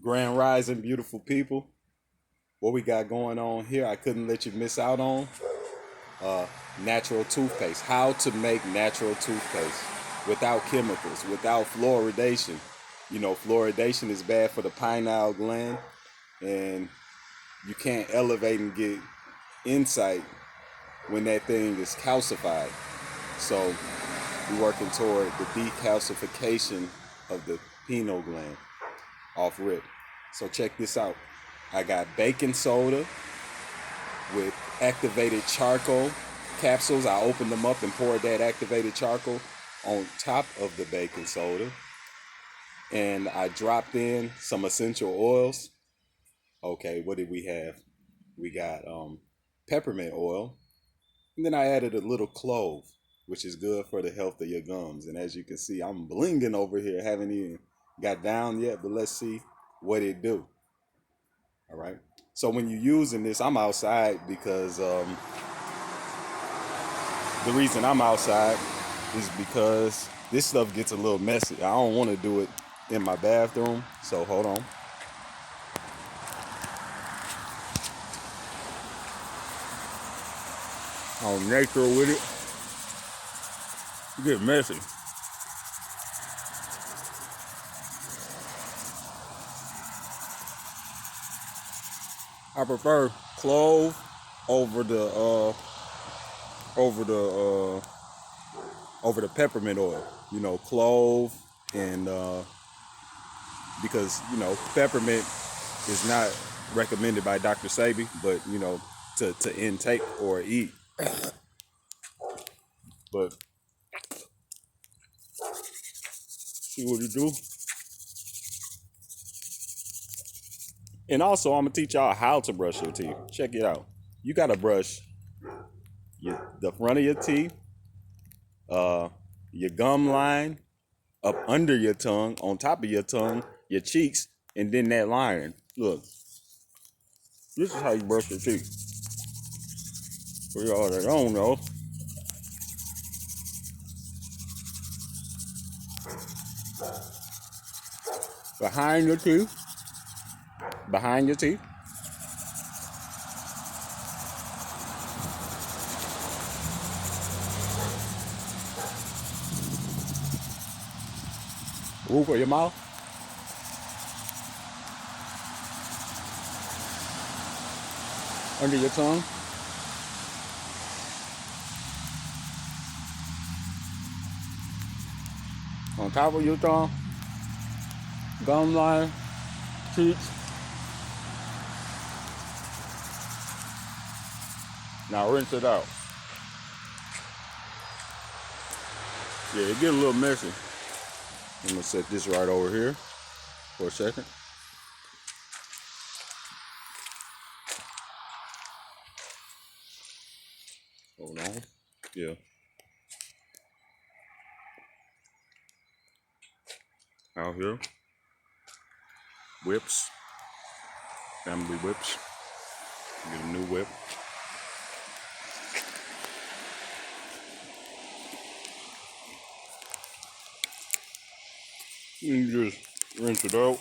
Grand Rising, beautiful people. What we got going on here, I couldn't let you miss out on. Natural toothpaste. How to make natural toothpaste without chemicals, without fluoridation. You know, fluoridation is bad for the pineal gland, and you can't elevate and get insight when that thing is calcified. So we're working toward the decalcification of the pineal gland off rip. So check this out. I got baking soda with activated charcoal capsules. I opened them up and poured that activated charcoal on top of the baking soda. And I dropped in some essential oils. Okay, what did we have? We got peppermint oil. And then I added a little clove, which is good for the health of your gums. And as you can see, I'm blinging over here. Haven't even got down yet, but let's see what it do. All right. So when you're using this, I'm outside because the reason I'm outside is because this stuff gets a little messy. I don't want to do it in my bathroom. So hold on. On nature with it. Get messy. I prefer clove over the peppermint oil. You know, clove and because you know peppermint is not recommended by Dr. Sabi, but you know to intake or eat. But see what you do. And also, I'm gonna teach y'all how to brush your teeth. Check it out. You gotta brush the front of your teeth, your gum line, up under your tongue, on top of your tongue, your cheeks, and then that line. Look, this is how you brush your teeth. For y'all that don't know. Behind your teeth. Behind your teeth. Roof of your mouth. Under your tongue. On top of your tongue. Gum line. Cheeks. Now rinse it out. Yeah, it get a little messy. I'm gonna set this right over here for a second. Hold on. Yeah. Out here. Whips. Family whips. Get a new whip. You just rinse it out.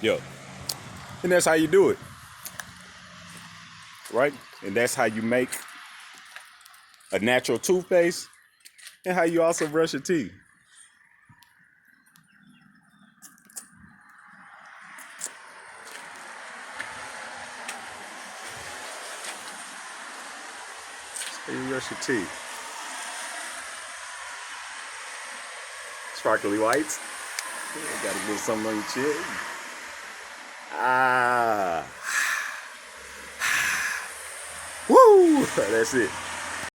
Yeah. And that's how you do it. Right? And that's how you make a natural toothpaste and how you also brush your teeth. That's how you brush your teeth. Sparkly whites. Yeah, gotta get something on your chin. Ah. Woo! That's it.